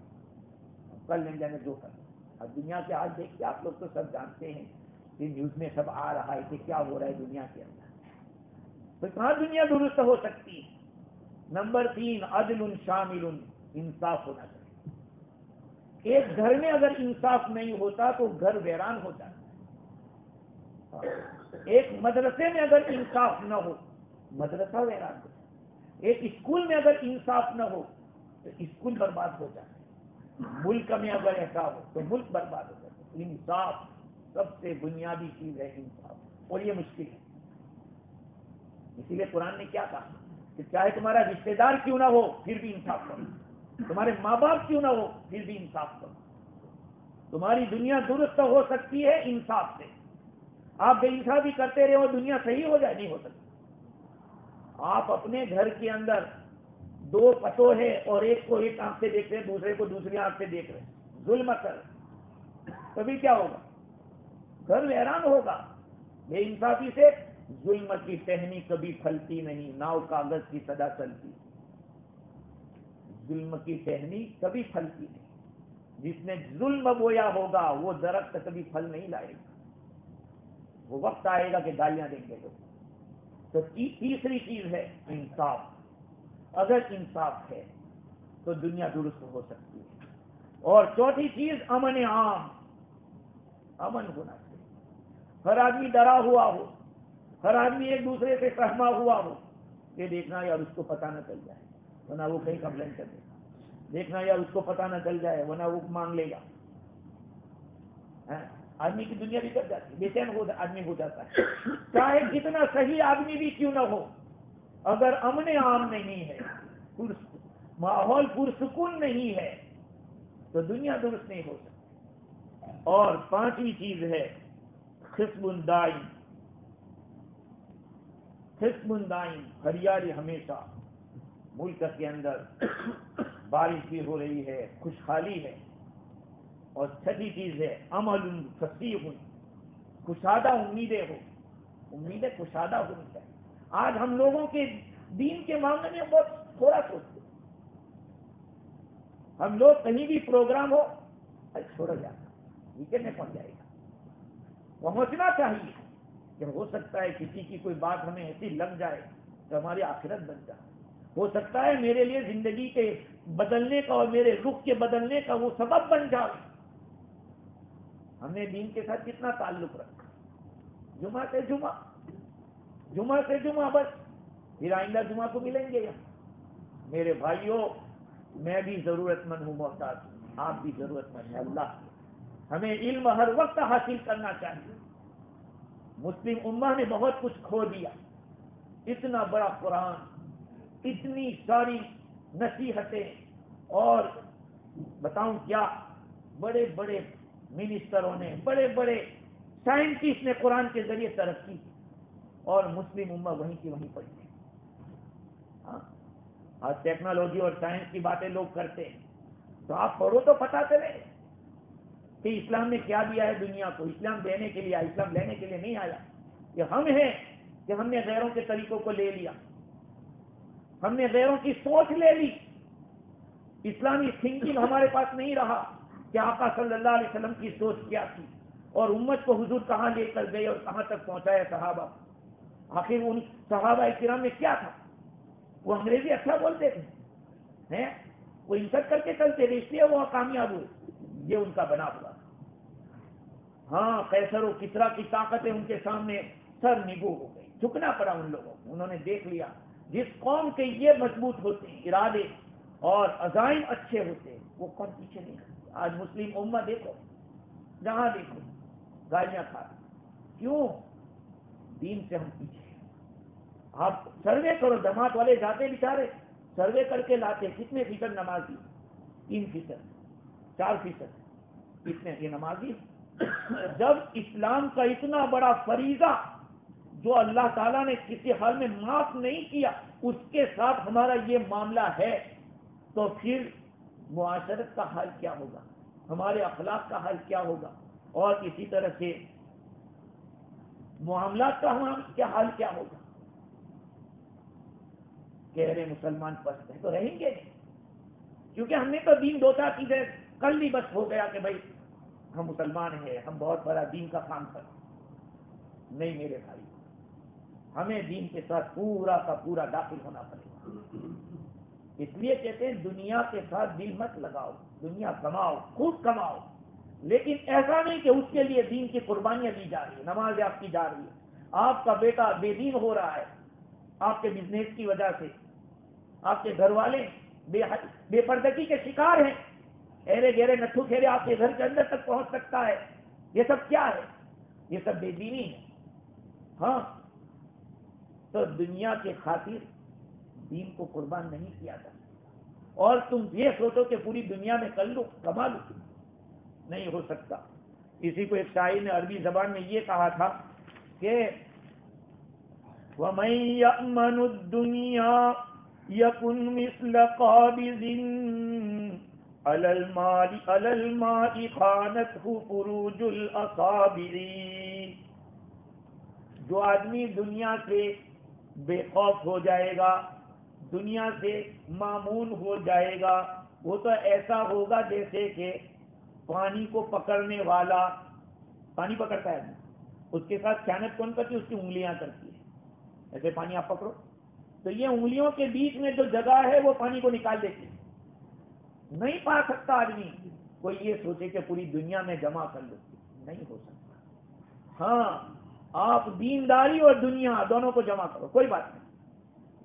کر لیں جانے جو کر. اب دنیا کے آج دیکھتے آپ لوگ تو سب جانتے ہیں کہ نیوز میں سب آ رہا ہے کہ کیا ہو رہا ہے دنیا کے اندر. تو کہاں دنیا درست ہو سکتی ہے؟ نمبر 3، عدل شامل، انصاف ہونا چاہیے. ایک گھر میں اگر انصاف نہیں ہوتا تو گھر ویران ہو جاتا. ایک مدرسے میں اگر انصاف نہ ہو، مدرسہ ویران ہو جاتا. ایک اسکول میں اگر انصاف نہ ہو تو اسکول برباد ہو جاتا ہے. ملک میں اگر ایسا ہو تو ملک برباد ہو جاتا ہے. انصاف سب سے بنیادی چیز ہے، انصاف. اور یہ مشکل ہے. اسی لیے قرآن نے کیا کہا کہ چاہے تمہارا رشتہ دار کیوں نہ ہو پھر بھی انصاف کرو، تمہارے ماں باپ کیوں نہ ہو پھر بھی انصاف کرو. تمہاری دنیا درست ہو سکتی ہے انصاف سے. آپ بے انصافی کرتے رہے ہو، دنیا صحیح ہو جائے، نہیں ہو سکتی. آپ اپنے گھر کے اندر 2 پتو ہے اور ایک کو ایک آنکھ سے دیکھ رہے، دوسرے کو دوسری آنکھ سے دیکھ رہے، ظلم کر، تبھی کیا ہوگا؟ گھر ویران ہوگا. بے انصافی سے ظلم کی ٹہنی کبھی پھلتی نہیں، ناؤ کاغذ کی سدا چلتی. ظلم کی ٹہنی کبھی پھلتی نہیں. جس نے ظلم بویا ہوگا وہ درخت کبھی پھل نہیں لائے گا. وہ وقت آئے گا کہ گالیاں دیں گے لوگ. تو تیسری چیز ہے انصاف. اگر انصاف ہے تو دنیا درست ہو سکتی ہے. اور چوتھی چیز امن عام، امن ہونا چاہیے. ہر آدمی ڈرا ہوا ہو، ہر آدمی ایک دوسرے سے سہما ہوا ہو. یہ دیکھنا یار اس کو پتہ نہ چل جائے ورنہ وہ کہیں کمپلین کر دے گا. دیکھنا یار اس کو پتہ نہ چل جائے ورنہ وہ مانگ لے گا. آدمی کی دنیا بھی کر جاتی ہے، بے چین آدمی ہو جاتا ہے. چاہے جتنا صحیح آدمی بھی کیوں نہ ہو، اگر امن عام نہیں ہے، ماحول پرسکون نہیں ہے، تو دنیا درست نہیں ہو سکتی. اور 5ویں چیز ہے خصب دائم. خصب دائم، ہریالی ہمیشہ. ملک کے اندر بارش بھی ہو رہی ہے، خوشحالی ہے. اور 6 چیز ہے عمل فصیح، کشادہ امیدیں ہو. امیدیں کشادہ ہونی چاہیے. آج ہم لوگوں کے دین کے معاملے میں بہت تھوڑا سوچتے. ہم لوگ کہیں بھی پروگرام ہو چھوڑا جاتا، ویکینڈ میں پہنچ جائے گا. پہنچنا چاہیے کہ ہو سکتا ہے کسی کی کوئی بات ہمیں ایسی لگ جائے کہ ہماری آخرت بن جائے. ہو سکتا ہے میرے لیے زندگی کے بدلنے کا اور میرے رخ کے بدلنے کا وہ سبب بن جائے. ہم نے دین کے ساتھ کتنا تعلق رکھا، جمعہ سے جمعہ، جمعہ سے جمعہ بس. پھر آئندہ جمعہ کو ملیں گے یہاں. میرے بھائیوں، میں بھی ضرورت مند ہوں، محتاج ہوں، آپ بھی ضرورت مند ہیں. اللہ ہمیں علم ہر وقت حاصل کرنا چاہیے. مسلم امہ نے بہت کچھ کھو دیا. اتنا بڑا قرآن، اتنی ساری نصیحتیں، اور بتاؤں کیا، بڑے بڑے منسٹروں نے، بڑے بڑے سائنٹسٹ نے قرآن کے ذریعے ترقی کی، اور مسلم امہ وہیں کی وہیں پڑی ہے. ہاں، آج ٹیکنالوجی اور سائنس کی باتیں لوگ کرتے ہیں، تو آپ پڑھو تو پتہ چلے کہ اسلام نے کیا دیا ہے دنیا کو. اسلام دینے کے لیے آیا، اسلام لینے کے لیے نہیں آیا. یہ ہم ہیں کہ ہم نے غیروں کے طریقوں کو لے لیا، ہم نے غیروں کی سوچ لے لی. اسلامی تھنکنگ ہمارے پاس نہیں رہا کہ آقا صلی اللہ علیہ وسلم کی سوچ کیا تھی، اور امت کو حضور کہاں لے کر گئے اور کہاں تک پہنچایا صحابہ. آخر ان صحابہ کرام میں کیا تھا؟ وہ انگریزی اچھا بولتے تھے، وہ انسٹ کر کے چلتے تھے، اس لیے وہ کامیاب ہوئے. یہ ان کا بنا ہوا. ہاں، قیصر و کسریٰ کی طاقتیں ان کے سامنے سر نگو ہو گئی، جھکنا پڑا ان لوگوں کو. انہوں نے دیکھ لیا جس قوم کے یہ مضبوط ہوتے ہیں ارادے اور عزائم اچھے ہوتے ہیں، وہ قوم پیچھے نہیں کرتی. آج مسلم امہ دیکھو، جہاں دیکھو گالیاں کھا. کیوں؟ دین سے ہم پیچھے ہیں. آپ سروے کرو، جماعت والے جاتے بیچارے سروے کر کے لاتے کتنے فیصد نمازی، 3%، 4%، کتنے یہ نمازی. جب اسلام کا اتنا بڑا فریضہ جو اللہ تعالیٰ نے کسی حال میں معاف نہیں کیا، اس کے ساتھ ہمارا یہ معاملہ ہے، تو پھر معاشرت کا حال کیا ہوگا، ہمارے اخلاق کا حال کیا ہوگا، اور اسی طرح سے معاملات کا کیا حال کیا ہوگا. کہہ رہے مسلمان پست ہیں تو رہیں گے نہیں، کیونکہ ہم نے تو دین 2-4 چیزیں کل بھی بس ہو گیا کہ بھائی ہم مسلمان ہیں، ہم بہت بڑا دین کا کام کریں. نہیں میرے بھائی، ہمیں دین کے ساتھ پورا کا پورا داخل ہونا پڑے گا. اس لیے کہتے ہیں دنیا کے ساتھ دل مت لگاؤ، دنیا کماؤ، خوب کماؤ، لیکن ایسا نہیں کہ اس کے لیے دین کی قربانیاں دی جا رہی ہیں، نماز آپ کی جا رہی ہے، آپ کا بیٹا بے دین ہو رہا ہے آپ کے بزنس کی وجہ سے، آپ کے گھر والے بے پردگی کے شکار ہیں، ایرے گہرے نٹھو کھیرے آپ کے گھر کے اندر تک پہنچ سکتا ہے. یہ سب کیا ہے؟ یہ سب بے دینی ہے. ہاں، تو دنیا کے خاطر دین کو قربان نہیں کیا جا سکتا. اور تم یہ سوچو کہ پوری دنیا میں کر لو، کما لو، نہیں ہو سکتا. اسی کو ایک شاعر نے عربی زبان میں یہ کہا تھا کہ وَمَن يَأْمَنُ الدُّنْيَا يَكُنْ مِثْلَ قَابِضٍ عَلَى الْمَاءِ خَانَتْهُ فُرُوجُ الْأَصَابِعِ. جو آدمی دنیا سے بے خوف ہو جائے گا، دنیا سے مامون ہو جائے گا، وہ تو ایسا ہوگا جیسے کہ پانی کو پکڑنے والا پانی پکڑتا ہے، اس کے ساتھ خیانت کون کرتی ہے؟ اس کی انگلیاں کرتی ہے. ایسے پانی آپ پکڑو تو یہ انگلیوں کے بیچ میں جو جگہ ہے وہ پانی کو نکال دیتی ہے. نہیں پا سکتا آدمی. کوئی یہ سوچے کہ پوری دنیا میں جمع کر لو، نہیں ہو سکتا. ہاں، آپ دینداری اور دنیا دونوں کو جمع کرو، کوئی بات نہیں.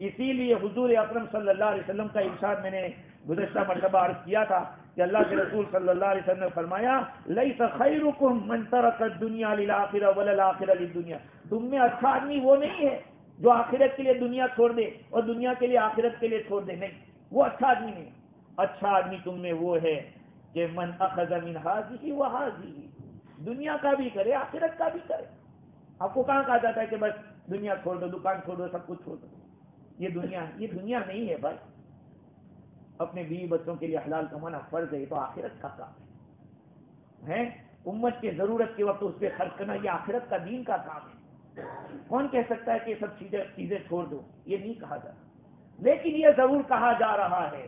اسی لیے حضور اکرم صلی اللہ علیہ وسلم کا ارشاد میں نے گزشتہ مرتبہ عرض کیا تھا کہ اللہ کے رسول صلی اللہ علیہ وسلم نے فرمایا لیس خیرکم من ترک الدنیا للآخرہ وللآخرہ للدنیا. تم میں اچھا آدمی وہ نہیں ہے جو آخرت کے لیے دنیا چھوڑ دے اور دنیا کے لیے آخرت کے لیے چھوڑ دے. نہیں، وہ اچھا آدمی نہیں. اچھا آدمی تم میں وہ ہے کہ من اخذ من هذه وهذه، دنیا کا بھی کرے آخرت کا بھی کرے. آپ کو کہاں کہا جاتا ہے کہ بس دنیا چھوڑ دو، دکان چھوڑ دو، سب کچھ چھوڑ دو؟ یہ دنیا نہیں ہے بھائی. اپنے بیوی بچوں کے لیے حلال کمانا فرض ہے، یہ تو آخرت کا کام ہے. امت کی ضرورت کے وقت اس پہ خرچ کرنا یہ آخرت کا دین کا کام ہے. کون کہہ سکتا ہے کہ یہ سب چیزیں چھوڑ دو؟ یہ نہیں کہا جاتا. لیکن یہ ضرور کہا جا رہا ہے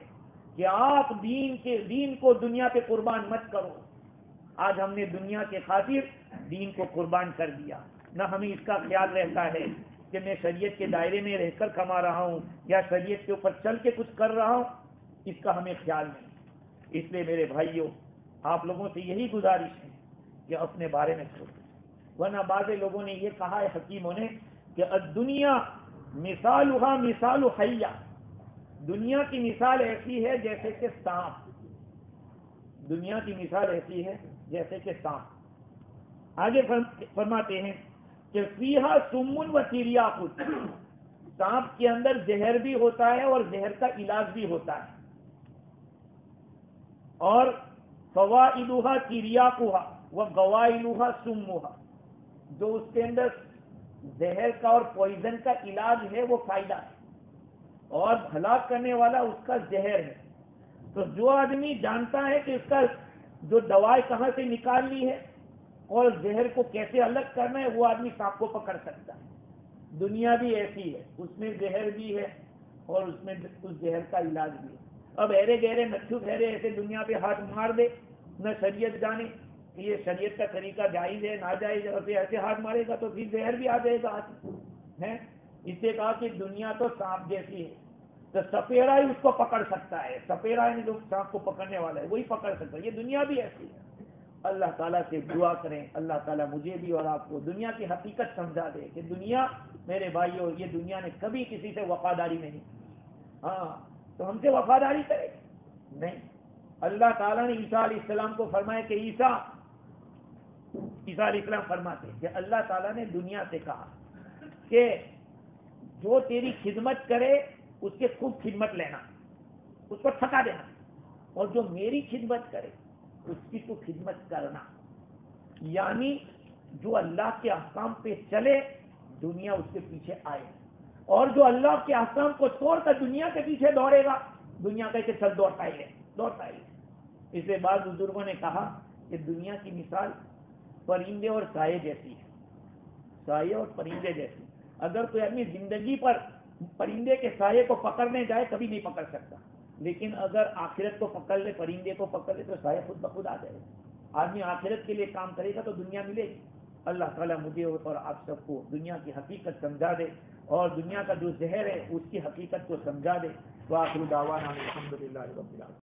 کہ آپ دین کو دنیا پہ قربان مت کرو. آج ہم نے دنیا کے خاطر دین کو قربان کر دیا. نہ ہمیں اس کا خیال رہتا ہے کہ میں شریعت کے دائرے میں رہ کر کما رہا ہوں یا شریعت کے اوپر چل کے کچھ کر رہا ہوں، اس کا ہمیں خیال نہیں. اس لیے میرے بھائیوں، آپ لوگوں سے یہی گزارش ہے کہ اپنے بارے میں سوچیں. ورنہ بعض لوگوں نے یہ کہا ہے حکیموں نے کہ الدنیا مثالها مثال حیہ، دنیا کی مثال ایسی ہے جیسے کہ سانپ، دنیا کی مثال ایسی ہے جیسے کہ سانپ۔ آگے فرماتے ہیں کہ فیہا سم و تریاق، سانپ کے اندر زہر بھی ہوتا ہے اور زہر کا علاج بھی ہوتا ہے، اور فوائدها تریاقها وغوائلها سمها، جو اس کے اندر زہر کا اور پوائزن کا علاج ہے وہ فائدہ ہے، اور ہلاک کرنے والا اس کا زہر ہے۔ تو جو آدمی جانتا ہے کہ اس کا جو دوائی کہاں سے نکالنی ہے اور زہر کو کیسے الگ کرنا ہے، وہ آدمی سانپ کو پکڑ سکتا ہے۔ دنیا بھی ایسی ہے، اس میں زہر بھی ہے اور اس میں اس زہر کا علاج بھی ہے۔ اب ایرے گہرے نچھو پھیرے ایسے دنیا پہ ہاتھ مار دے، نہ شریعت جانے کہ یہ شریعت کا طریقہ جائز ہے ناجائز ہے، اور پھر ایسے ہاتھ مارے گا تو پھر زہر بھی آ جائے گا ہاتھ ہے۔ اس سے کہا کہ دنیا تو سانپ جیسی ہے، تو سپیرا ہی اس کو پکڑ سکتا ہے، سپیرا ہی جو سانپ کو پکڑنے والا ہے وہی پکڑ سکتا ہے۔ یہ دنیا بھی ایسی ہے۔ اللہ تعالیٰ سے دعا کریں اللہ تعالیٰ مجھے بھی اور آپ کو دنیا کی حقیقت سمجھا دے کہ دنیا، میرے بھائیوں، یہ دنیا نے کبھی کسی سے وفاداری نہیں کی۔ ہاں تو ہم سے وفاداری کرے نہیں۔ اللہ تعالیٰ نے عیسیٰ علیہ السلام کو فرمایا کہ عیسیٰ علیہ السلام فرماتے کہ اللہ تعالیٰ نے دنیا سے کہا کہ جو تیری خدمت کرے اس کے خوب خدمت لینا، اس کو تھکا دینا، اور جو میری خدمت کرے اس کی تو خدمت کرنا۔ یعنی جو اللہ کے احکام پہ چلے دنیا اس کے پیچھے آئے، اور جو اللہ کے احکام کو توڑ کر دنیا کے پیچھے دوڑے گا دنیا کہ چل دوڑتا ہی ہے دوڑتا ہی ہے۔ اس لیے بعض بزرگوں نے کہا کہ دنیا کی مثال پرندے اور سائے جیسی ہے، سائے اور پرندے جیسی۔ اگر کوئی آدمی زندگی پر پرندے کے سائے کو پکڑنے جائے کبھی نہیں پکڑ سکتا، لیکن اگر آخرت کو پکڑ لے، پرندے کو پکڑ لے تو سایہ خود بخود آ جائے گا۔ آدمی آخرت کے لیے کام کرے گا تو دنیا ملے گی۔ اللہ تعالیٰ مجھے اور آپ سب کو دنیا کی حقیقت سمجھا دے، اور دنیا کا جو زہر ہے اس کی حقیقت کو سمجھا دے۔ وآخر دعوانا الحمدللہ رب العالمین۔